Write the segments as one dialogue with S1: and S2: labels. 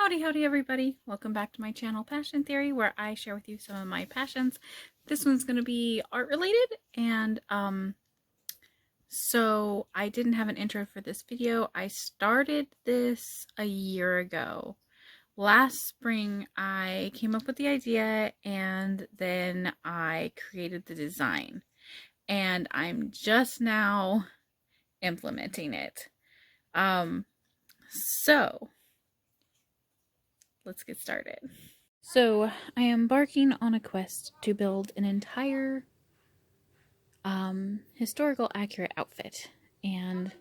S1: Howdy everybody. Welcome back to my channel Passion Theory, where I share with you some of my passions. This one's going to be art related, and so I didn't have an intro for this video. I started this a year ago. Last spring I came up with the idea, and then I created the design, and I'm just now implementing it. So let's get started. So I am embarking on a quest to build an entire historical accurate outfit, and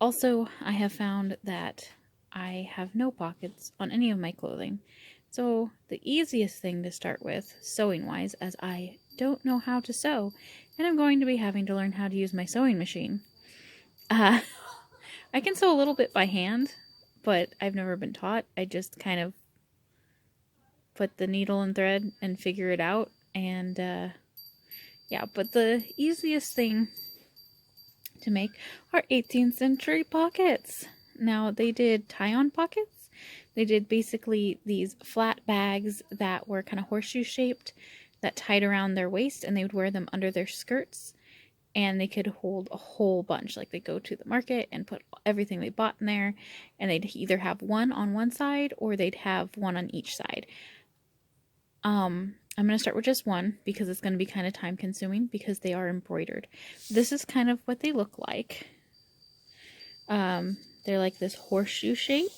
S1: also I have found that I have no pockets on any of my clothing. So the easiest thing to start with, sewing wise, as I don't know how to sew, and I'm going to be having to learn how to use my sewing machine. I can sew a little bit by hand, but I've never been taught. I just kind of put the needle and thread and figure it out, and yeah, but the easiest thing to make are 18th century pockets. Now, they did tie-on pockets. They did basically these flat bags that were kind of horseshoe shaped that tied around their waist, and they would wear them under their skirts, and they could hold a whole bunch. Like, they'd go to the market and put everything they bought in there, and they'd either have one on one side or they'd have one on each side. I'm going to start with just one because it's going to be kind of time consuming because they are embroidered. This is kind of what they look like. They're like this horseshoe shape,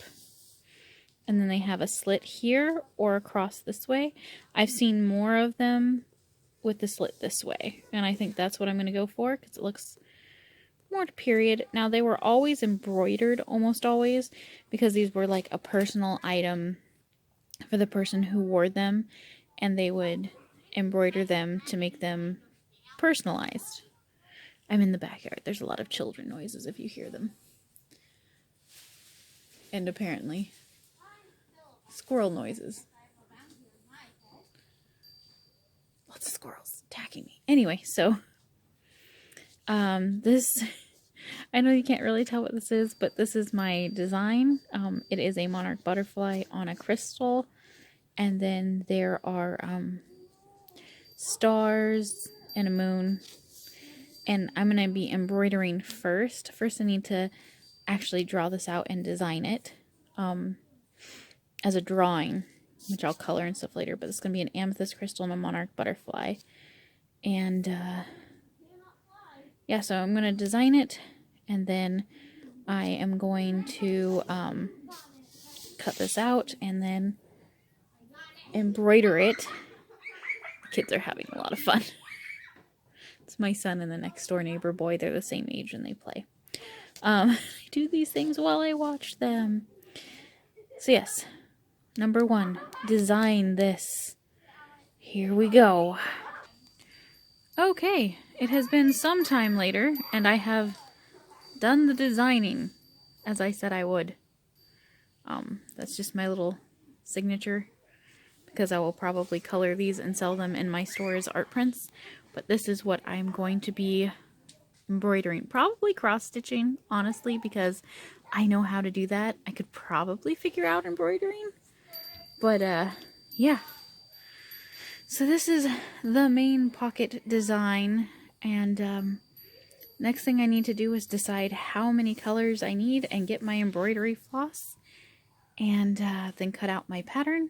S1: and then they have a slit here or across this way. I've seen more of them with the slit this way, and I think that's what I'm going to go for because it looks more period. Now, they were always embroidered, almost always, because these were like a personal item for the person who wore them, and they would embroider them to make them personalized. I'm in the backyard. There's a lot of children noises if you hear them. And apparently squirrel noises. Lots of squirrels attacking me. Anyway, so this, I know you can't really tell what this is, but this is my design. It is a Monarch Butterfly on a crystal, and then there are stars and a moon, and I'm going to be embroidering first. First I need to actually draw this out and design it as a drawing, which I'll color and stuff later, but it's going to be an amethyst crystal and a Monarch Butterfly. And yeah, so I'm going to design it, and then I am going to cut this out and then embroider it. The kids are having a lot of fun. It's my son and the next door neighbor boy. They're the same age and they play. I do these things while I watch them. So yes, number one, design this. Here we go. Okay, it has been some time later, and I have done the designing as I said I would. That's just my little signature, because I will probably color these and sell them in my store as art prints. But this is what I'm going to be embroidering. Probably cross-stitching, honestly, because I know how to do that. I could probably figure out embroidering. But, yeah. So this is the main pocket design. And, next thing I need to do is decide how many colors I need and get my embroidery floss. And, then cut out my pattern.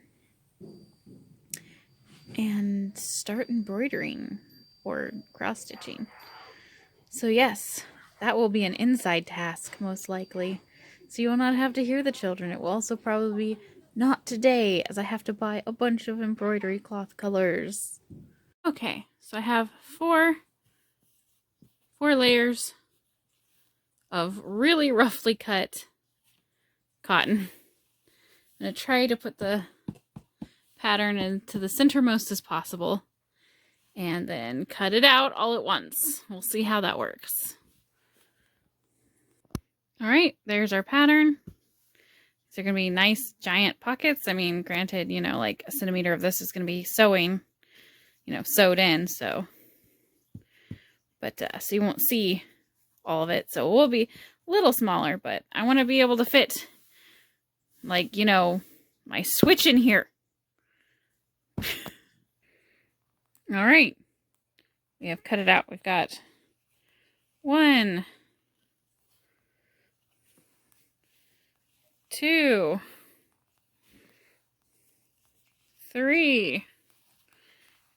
S1: And start embroidering or cross-stitching. So yes, that will be an inside task, most likely. So you will not have to hear the children. It will also probably be not today, as I have to buy a bunch of embroidery cloth colors. Okay, so I have four layers of really roughly cut cotton. I'm going to try to put the pattern into the centermost as possible, and then cut it out all at once. We'll see how that works. Alright, there's our pattern. These are going to be nice giant pockets. I mean, granted, you know, like a centimeter of this is going to be sewing, you know, sewed in, so. But, so you won't see all of it. So it will be a little smaller, but I want to be able to fit like, you know, my switch in here. All right. We have cut it out. We've got 1, 2, 3,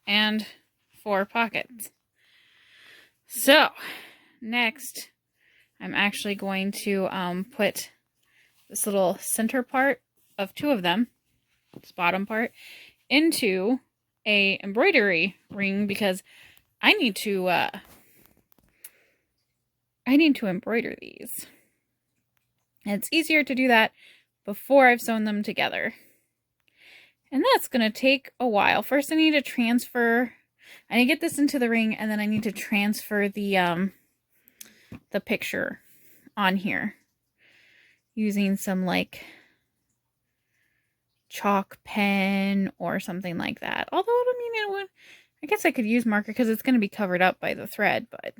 S1: and 4 pockets. So next, I'm actually going to put this little center part of 2 of them, this bottom part, into a embroidery ring because I need to embroider these. And it's easier to do that before I've sewn them together. And that's going to take a while. First I need to get this into the ring, and then I need to transfer the picture on here using some like chalk pen or something like that. Although, I mean, I guess I could use marker because it's going to be covered up by the thread, but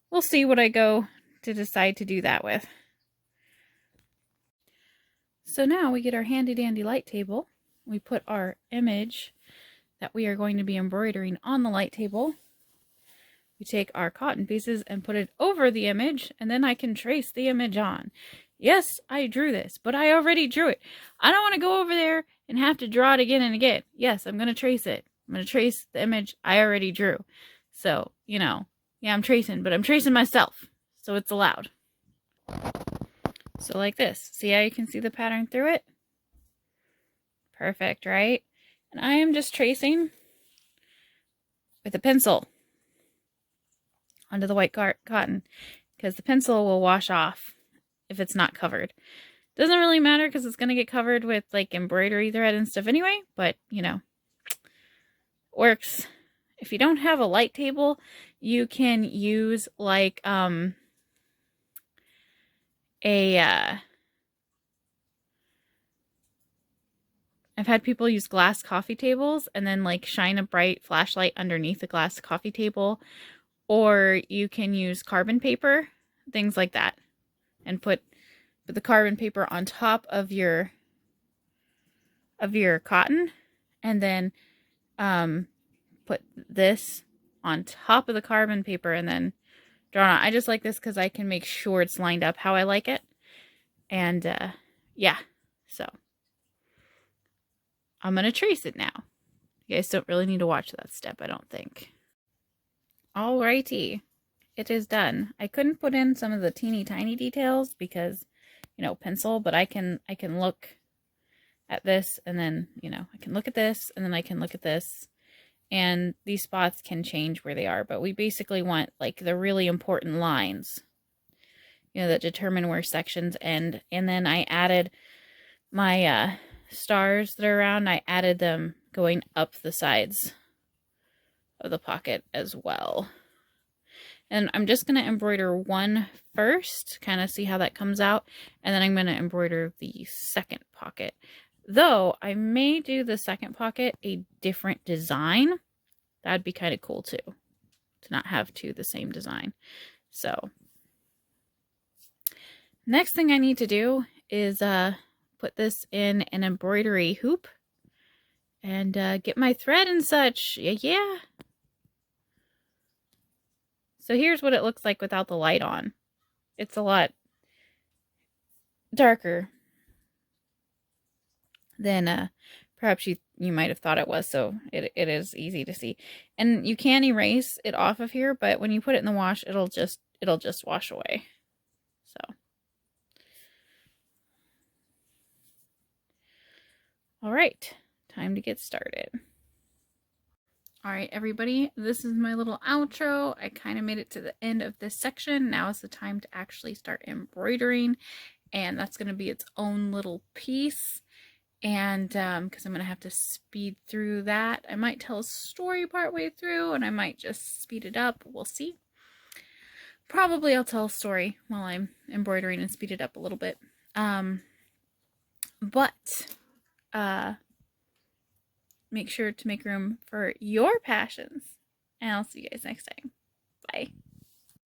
S1: we'll see what I go to decide to do that with. So now we get our handy dandy light table. We put our image that we are going to be embroidering on the light table. We take our cotton pieces and put it over the image, and then I can trace the image on. Yes, I drew this, but I already drew it. I don't want to go over there and have to draw it again and again. Yes, I'm going to trace it. I'm going to trace the image I already drew. So, you know, yeah, I'm tracing, but I'm tracing myself, so it's allowed. So like this. See how you can see the pattern through it? Perfect, right? And I am just tracing with a pencil onto the white cotton because the pencil will wash off if it's not covered. Doesn't really matter because it's going to get covered with like embroidery thread and stuff anyway, but you know, works. If you don't have a light table, you can use like I've had people use glass coffee tables and then like shine a bright flashlight underneath the glass coffee table, or you can use carbon paper, things like that, and put the carbon paper on top of your cotton, and then put this on top of the carbon paper and then draw it on. I just like this because I can make sure it's lined up how I like it. And yeah, so I'm going to trace it now. You guys don't really need to watch that step, I don't think. Alrighty, it is done. I couldn't put in some of the teeny tiny details because, you know, pencil, but I can look at this and then, you know, I can look at this and then I can look at this, and these spots can change where they are, but we basically want like the really important lines, you know, that determine where sections end. And then I added my stars that are around, I added them going up the sides of the pocket as well. And I'm just going to embroider one first, kind of see how that comes out, and then I'm going to embroider the second pocket. Though I may do the second pocket a different design. That'd be kind of cool too, to not have two the same design. So next thing I need to do is put this in an embroidery hoop and get my thread and such. Yeah. So here's what it looks like without the light on. It's a lot darker than perhaps you might have thought it was, so it is easy to see. And you can erase it off of here, but when you put it in the wash, it'll just wash away. So all right, time to get started. All right, everybody, this is my little outro. I kind of made it to the end of this section. Now is the time to actually start embroidering, and that's going to be its own little piece. And because I'm going to have to speed through that. I might tell a story partway through, and I might just speed it up. We'll see. Probably I'll tell a story while I'm embroidering and speed it up a little bit. Make sure to make room for your passions. And I'll see you guys next time. Bye.